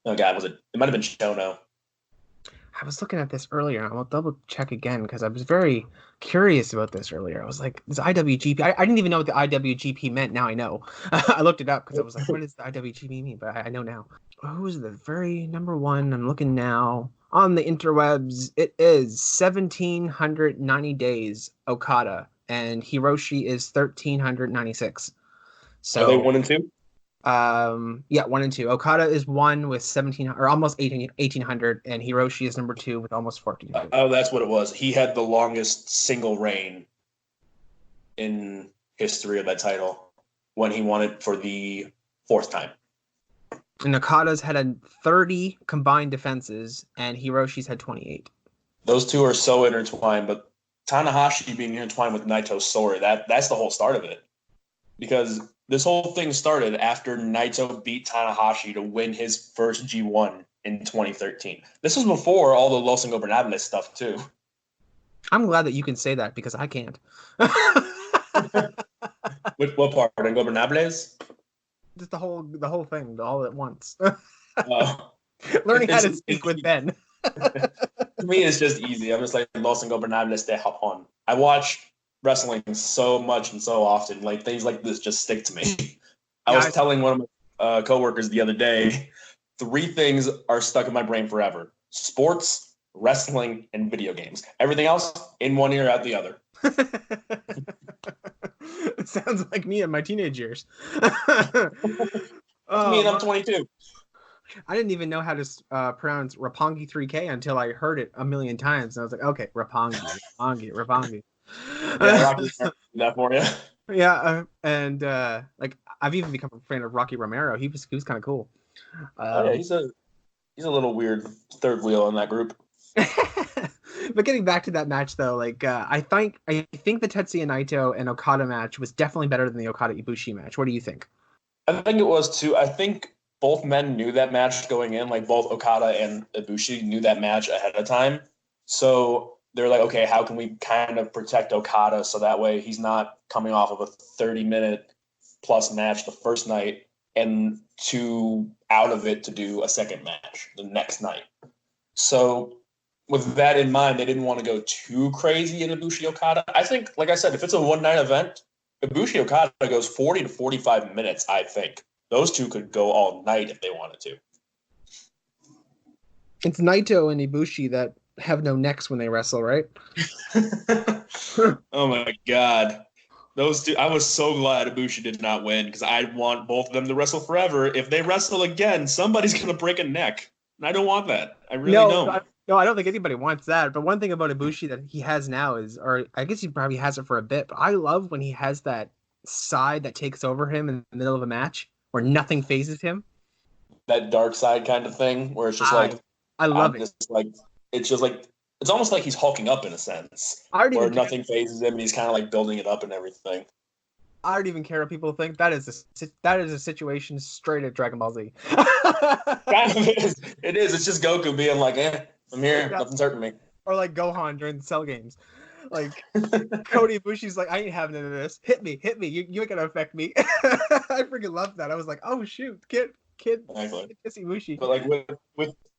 Speaker 2: God, it might have been Shono.
Speaker 1: I was looking at this earlier, and I'll double check again, because I was very curious about this earlier. I was like, this IWGP, I didn't even know what the IWGP meant. Now I know. I looked it up because I was like, what does the IWGP mean? But I know now. Who's the very number one? I'm looking now on the interwebs. It is 1,790 days Okada, and Hiroshi is 1,396. So
Speaker 2: are they 1 and 2?
Speaker 1: Yeah, 1 and 2. Okada is 1 with 17 or almost 1,800, and Hiroshi is number 2 with almost 1,400.
Speaker 2: Oh, that's what it was. He had the longest single reign in history of that title when he won it for the 4th time.
Speaker 1: And Okada's had 30 combined defenses, and Hiroshi's had 28.
Speaker 2: Those two are so intertwined, but Tanahashi being intertwined with Naito's story, that's the whole start of it. Because This whole thing started after Naito beat Tanahashi to win his first G1 in 2013. This was before all the Los Ingobernables stuff, too.
Speaker 1: I'm glad that you can say that because I can't.
Speaker 2: What part? Ingobernables?
Speaker 1: Just the whole thing, all at once.
Speaker 2: Learning
Speaker 1: how to speak with Ben.
Speaker 2: To me, it's just easy. I'm just like, Los Ingobernables de Japón. I watch wrestling so much and so often. Like, things like this just stick to me. I was telling one of my coworkers the other day, 3 things are stuck in my brain forever: sports, wrestling, and video games. Everything else, in one ear, out the other.
Speaker 1: It sounds like me in my teenage years.
Speaker 2: Me, and I'm 22.
Speaker 1: I didn't even know how to pronounce Roppongi 3K until I heard it a million times. And I was like, okay, Roppongi.
Speaker 2: Yeah, Rocky that for you.
Speaker 1: Yeah, and like I've even become a fan of Rocky Romero. He was kind of cool.
Speaker 2: Yeah, he's a little weird third wheel in that group.
Speaker 1: But getting back to that match though, like I think the Tetsuya Naito and Okada match was definitely better than the Okada Ibushi match. What do you think?
Speaker 2: I think it was too. I think both men knew that match going in. Like, both Okada and Ibushi knew that match ahead of time. So they're like, okay, how can we kind of protect Okada so that way he's not coming off of a 30-minute plus match the first night and out of it to do a second match the next night. So with that in mind, they didn't want to go too crazy in Ibushi Okada. I think, like I said, if it's a one-night event, Ibushi Okada goes 40 to 45 minutes, I think. Those two could go all night if they wanted to.
Speaker 1: It's Naito and Ibushi that have no necks when they wrestle, right?
Speaker 2: Oh, my God. Those two, I was so glad Ibushi did not win because I want both of them to wrestle forever. If they wrestle again, somebody's going to break a neck. And I don't want that. I really don't.
Speaker 1: No, I don't think anybody wants that. But one thing about Ibushi that he has now is, or I guess he probably has it for a bit, but I love when he has that side that takes over him in the middle of a match where nothing phases him.
Speaker 2: That dark side kind of thing where it's just
Speaker 1: I love it.
Speaker 2: It's just like, it's almost like he's hulking up in a sense where nothing phases him and he's kind of like building it up and everything.
Speaker 1: I don't even care what people think. That is a situation straight at Dragon Ball Z.
Speaker 2: Kind of is. It is. It's just Goku being like, I'm here. Yeah. Nothing's hurting me.
Speaker 1: Or like Gohan during the Cell games. Like, Cody Ibushi's like, I ain't having none of this. Hit me. You ain't gonna affect me. I freaking love that. I was like, oh shoot, kid,
Speaker 2: exactly.
Speaker 1: Kiss Ibushi.
Speaker 2: But like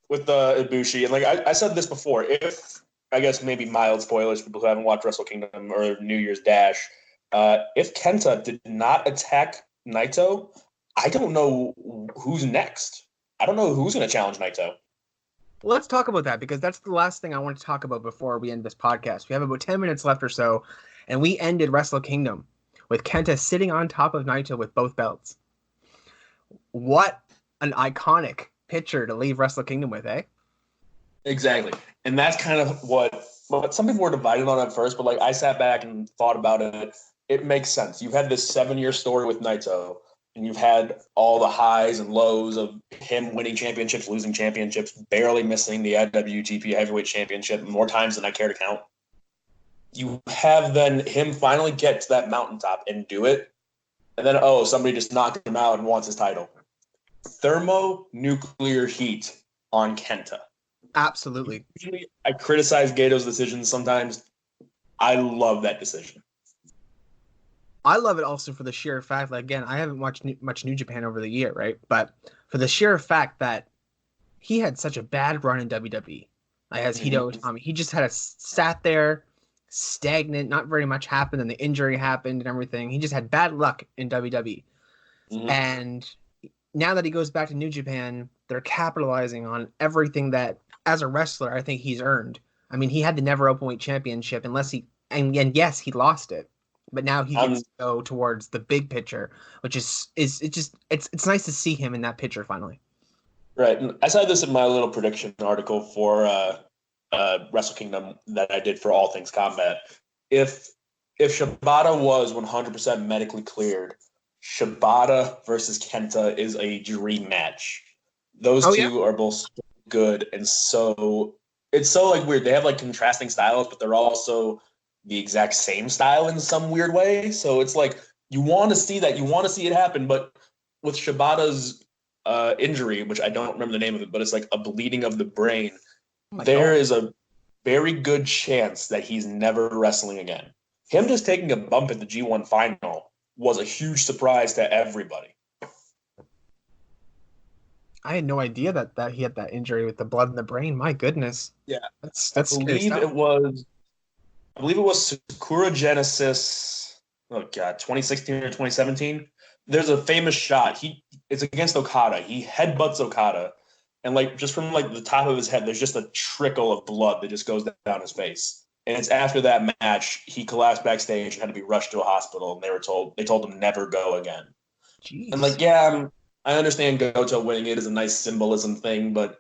Speaker 2: with the Ibushi, and like I said this before, if I guess maybe mild spoilers for people who haven't watched Wrestle Kingdom or New Year's Dash, if Kenta did not attack Naito, I don't know who's next. I don't know who's going to challenge Naito.
Speaker 1: Let's talk about that because that's the last thing I want to talk about before we end this podcast. We have about 10 minutes left or so, and we ended Wrestle Kingdom with Kenta sitting on top of Naito with both belts. What an iconic picture to leave Wrestle Kingdom with, eh?
Speaker 2: Exactly. And that's kind of what some people were divided on at first, but like I sat back and thought about it. It makes sense. You've had this 7-year story with Naito, and you've had all the highs and lows of him winning championships, losing championships, barely missing the IWGP Heavyweight Championship more times than I care to count. You have then him finally get to that mountaintop and do it, and then, somebody just knocked him out and wants his title. Thermonuclear heat on Kenta.
Speaker 1: Absolutely.
Speaker 2: Usually I criticize Gato's decisions sometimes. I love that decision.
Speaker 1: I love it also for the sheer fact, like, again, I haven't watched much New Japan over the year, right? But for the sheer fact that he had such a bad run in WWE, like as Hideo Itami, he just sat there, stagnant, not very much happened, and the injury happened and everything. He just had bad luck in WWE. Mm-hmm. And now that he goes back to New Japan, they're capitalizing on everything that, as a wrestler, I think he's earned. I mean, he had the Never Openweight Championship, and yes, he lost it. But now he gets to go towards the big picture, which is it's nice to see him in that picture finally.
Speaker 2: Right. And I said this in my little prediction article for Wrestle Kingdom that I did for All Things Combat. If Shibata was 100% medically cleared, Shibata versus Kenta is a dream match. Those two are both so good, and so it's so like weird. They have like contrasting styles, but they're also the exact same style in some weird way. So it's like You want to see that. You want to see it happen. But with Shibata's injury, which I don't remember the name of it, but it's like a bleeding of the brain, there is a very good chance that he's never wrestling again. Him just taking a bump at the G1 final was a huge surprise to everybody.
Speaker 1: I had no idea that he had that injury with the blood in the brain. My goodness.
Speaker 2: Yeah.
Speaker 1: That's
Speaker 2: I believe it was Sakura Genesis, 2016 or 2017. There's a famous shot. It's against Okada. He headbutts Okada, and like just from like the top of his head, there's just a trickle of blood that just goes down his face. And it's after that match, he collapsed backstage and had to be rushed to a hospital, and they told him never go again.
Speaker 1: Jeez.
Speaker 2: And like, yeah, I understand Goto winning it is a nice symbolism thing, but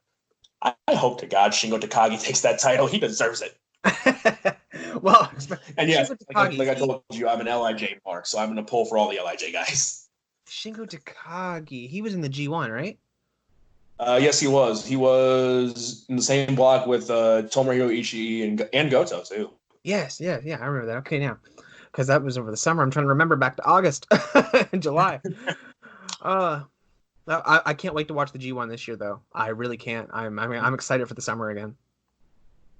Speaker 2: I hope to God Shingo Takagi takes that title. He deserves it.
Speaker 1: Well,
Speaker 2: and yeah, like I told you, I'm an LIJ mark, so I'm going to pull for all the LIJ guys.
Speaker 1: Shingo Takagi, he was in the G1, right?
Speaker 2: Yes, he was. He was in the same block with Tomohiro Ishii and Goto too.
Speaker 1: Yes, yeah, I remember that. Okay, now, because that was over the summer. I'm trying to remember back to August and July. I can't wait to watch the G1 this year, though. I really can't. I'm excited for the summer again.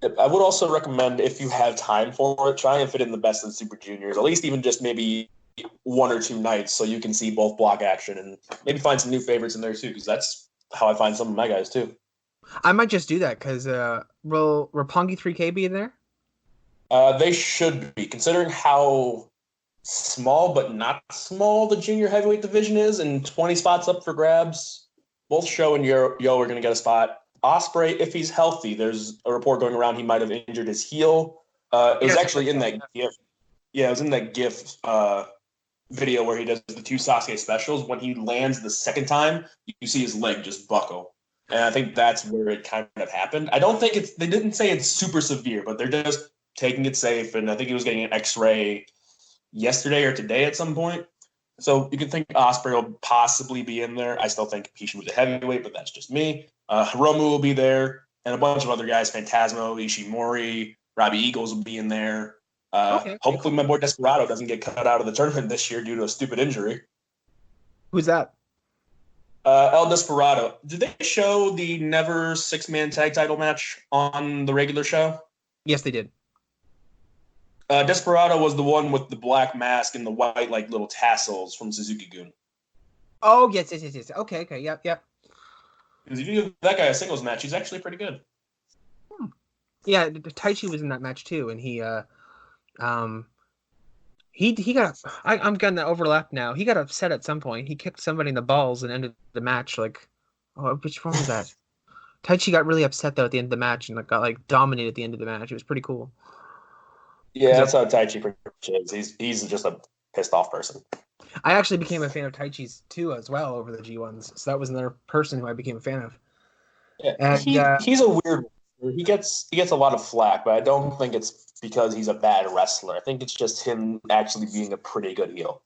Speaker 2: I would also recommend, if you have time for it, try and fit in the Best of the Super Juniors, at least even just maybe 1 or 2 nights, so you can see both block action and maybe find some new favorites in there too, because that's how I find some of my guys too.
Speaker 1: I might just do that, because will Roppongi 3K be in there?
Speaker 2: They should be, considering how small but not small the junior heavyweight division is, and 20 spots up for grabs. Both Sho and Yo are going to get a spot. Ospreay, if he's healthy, there's a report going around he might have injured his heel. It was actually in that GIF. Yeah, it was in that GIF video where he does the 2 Sasuke specials. When he lands the second time, you see his leg just buckle. And I think that's where it kind of happened. I don't think they didn't say it's super severe, but they're just taking it safe. And I think he was getting an x-ray yesterday or today at some point. So you can think Ospreay will possibly be in there. I still think he should be the heavyweight, but that's just me. Hiromu will be there, and a bunch of other guys, Phantasmo, Ishimori, Robbie Eagles will be in there. Hopefully my boy Desperado doesn't get cut out of the tournament this year due to a stupid injury.
Speaker 1: Who's that?
Speaker 2: El Desperado. Did they show the Never 6-man tag title match on the regular show?
Speaker 1: Yes, they did.
Speaker 2: Desperado was the one with the black mask and the white like little tassels from Suzuki-gun.
Speaker 1: Oh, yes. Okay, yep.
Speaker 2: Because if you give that guy a singles match, he's actually pretty good.
Speaker 1: Yeah, Taichi was in that match too, and he got. I'm getting that overlap now. He got upset at some point. He kicked somebody in the balls and ended the match. Like, which one was that? Taichi got really upset though at the end of the match and got dominated at the end of the match. It was pretty cool.
Speaker 2: Yeah, that's how Taichi is. He's just a pissed off person.
Speaker 1: I actually became a fan of Taichi's too as well over the G1s. So that was another person who I became a fan of.
Speaker 2: Yeah, and he's a weird one. He gets a lot of flack, but I don't think it's because he's a bad wrestler. I think it's just him actually being a pretty good heel.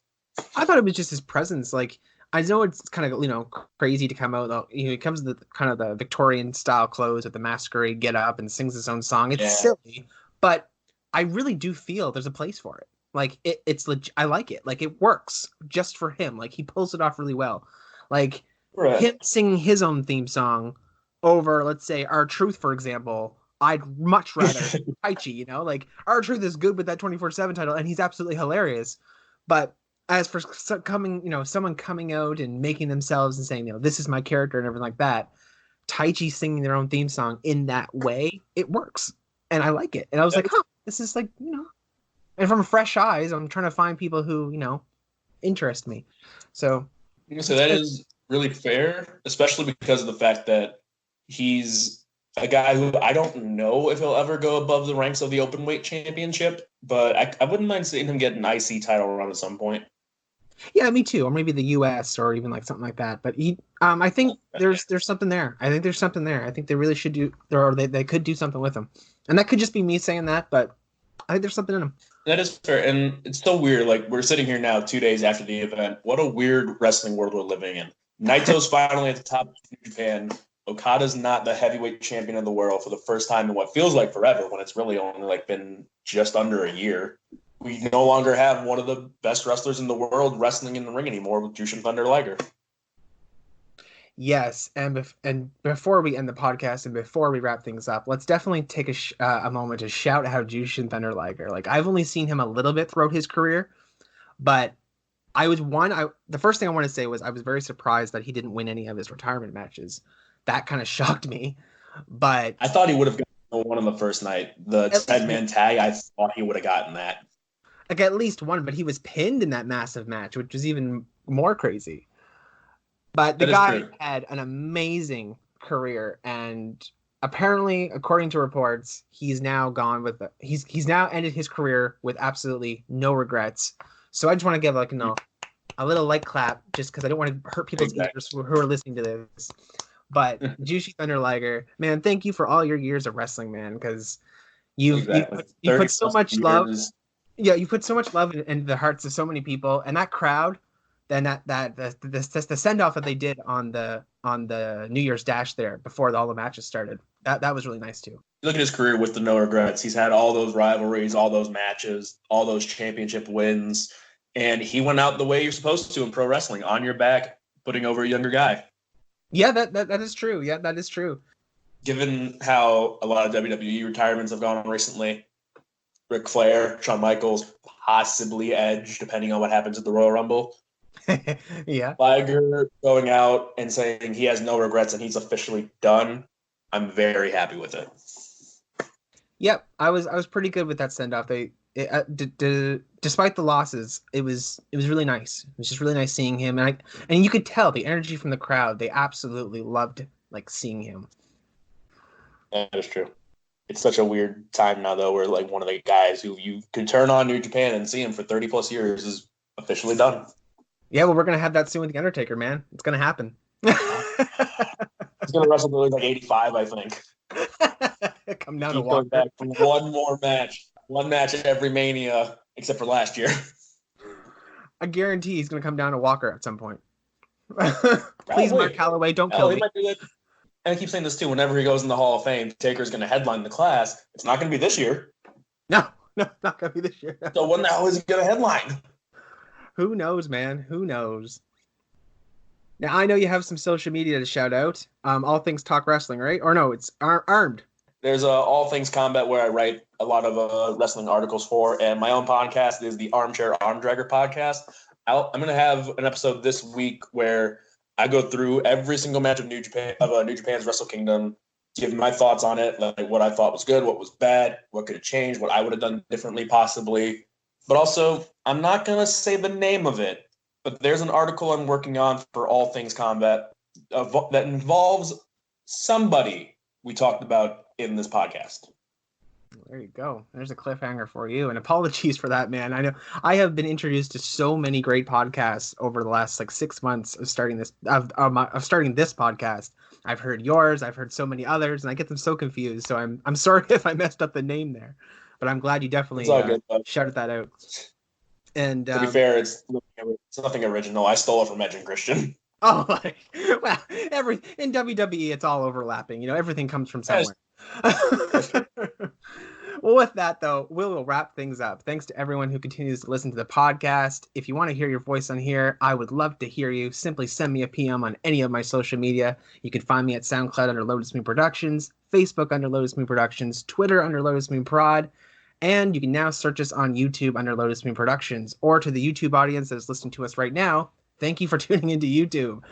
Speaker 1: I thought it was just his presence. Like, I know it's kind of crazy to come out. He comes to the kind of the Victorian style clothes with the masquerade get up and sings his own song. It's silly, but I really do feel there's a place for it. Like it's legit. I like it. Like it works just for him. Like he pulls it off really well. Like him singing his own theme song over, let's say, R-Truth, for example. I'd much rather Taichi. Like R-Truth is good with that 24/7 title, and he's absolutely hilarious. But as for someone coming out and making themselves and saying, this is my character and everything like that, Taichi singing their own theme song in that way, it works, and I like it. And I was like, this is like, and from fresh eyes, I'm trying to find people who, interest me. So
Speaker 2: that is really fair, especially because of the fact that he's a guy who I don't know if he'll ever go above the ranks of the Openweight Championship, but I wouldn't mind seeing him get an IC title run at some point.
Speaker 1: Yeah, me too. Or maybe the US or even like something like that. But I think there's something there. I think there's something there. I think they really should do, or they could do something with him. And that could just be me saying that, but I think there's something in him.
Speaker 2: That is fair. And it's so weird. Like, we're sitting here now 2 days after the event. What a weird wrestling world we're living in. Naito's finally at the top of Japan. Okada's not the heavyweight champion of the world for the first time in what feels like forever, when it's really only been just under a year. we no longer have one of the best wrestlers in the world wrestling in the ring anymore with Jushin Thunder Liger.
Speaker 1: Yes, and before we end the podcast and before we wrap things up, let's definitely take a moment to shout out Jushin Thunder Liger. Like, I've only seen him a little bit throughout his career, but the first thing I want to say was I was very surprised that he didn't win any of his retirement matches. That kind of shocked me, but
Speaker 2: I thought he would have gotten one on the first night. The 10-man tag, I thought he would have gotten that.
Speaker 1: Like, at least one, but he was pinned in that massive match, which was even more crazy. But the guy had an amazing career, and apparently, according to reports, he's now he's now ended his career with absolutely no regrets. So I just want to give a little light clap, just because I don't want to hurt people's ears who are listening to this. But Jushin Thunder Liger, man, thank you for all your years of wrestling, man, because you put so much love. Yeah, you put so much love in the hearts of so many people, and that crowd. Then the send off that they did on the New Year's Dash there before all the matches started, that was really nice too.
Speaker 2: Look at his career with the no regrets. He's had all those rivalries, all those matches, all those championship wins, and he went out the way you're supposed to in pro wrestling, on your back, putting over a younger guy.
Speaker 1: Yeah, that is true. Yeah, that is true.
Speaker 2: Given how a lot of WWE retirements have gone on recently, Ric Flair, Shawn Michaels, possibly Edge, depending on what happens at the Royal Rumble.
Speaker 1: Yeah.
Speaker 2: Liger going out and saying he has no regrets and he's officially done. I'm very happy with it.
Speaker 1: Yep, I was pretty good with that send off. Despite the losses, it was really nice. It was just really nice seeing him, and you could tell the energy from the crowd. They absolutely loved seeing him.
Speaker 2: That is true. It's such a weird time now, though, where one of the guys who you can turn on New Japan and see him for 30 plus years is officially done.
Speaker 1: Yeah, well, we're going to have that soon with The Undertaker, man. It's going to happen.
Speaker 2: He's going to wrestle until 85, I think.
Speaker 1: Come down to Walker.
Speaker 2: Back for one more match. One match at every Mania, except for last year.
Speaker 1: I guarantee he's going to come down to Walker at some point. Please, Mark Calloway, don't kill me.
Speaker 2: Might do that. And I keep saying this, too. Whenever he goes in the Hall of Fame, Taker's going to headline the class. It's not going to be this year.
Speaker 1: No, not going to be this year.
Speaker 2: So when the hell is he going to headline?
Speaker 1: Who knows, man? Who knows? Now, I know you have some social media to shout out. All Things Talk Wrestling, right? Or no, it's Armed.
Speaker 2: There's All Things Combat where I write a lot of wrestling articles for, and my own podcast is the Armchair Arm Dragger podcast. I'm going to have an episode this week where I go through every single match of New Japan's Wrestle Kingdom, give my thoughts on it, like what I thought was good, what was bad, what could have changed, what I would have done differently possibly. But also, I'm not going to say the name of it, but there's an article I'm working on for All Things Combat that involves somebody we talked about in this podcast.
Speaker 1: There you go. There's a cliffhanger for you. And apologies for that, man. I know I have been introduced to so many great podcasts over the last 6 months of starting this podcast. I've heard yours. I've heard so many others, and I get them so confused. So I'm sorry if I messed up the name there. But I'm glad you definitely shouted that out. And
Speaker 2: to be fair, it's nothing original. I stole it from Edge and Christian.
Speaker 1: Oh, well, in WWE, it's all overlapping. Everything comes from somewhere. Well, with that, though, we'll wrap things up. Thanks to everyone who continues to listen to the podcast. If you want to hear your voice on here, I would love to hear you. Simply send me a PM on any of my social media. You can find me at SoundCloud under Lotus Moon Productions, Facebook under Lotus Moon Productions, Twitter under Lotus Moon Prod, and you can now search us on YouTube under Lotus Moon Productions. Or to the YouTube audience that is listening to us right now, thank you for tuning into YouTube.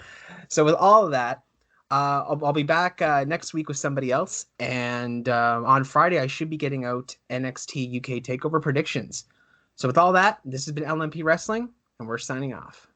Speaker 1: So with all of that, I'll be back next week with somebody else. And on Friday, I should be getting out NXT UK TakeOver predictions. So with all that, this has been LMP Wrestling, and we're signing off.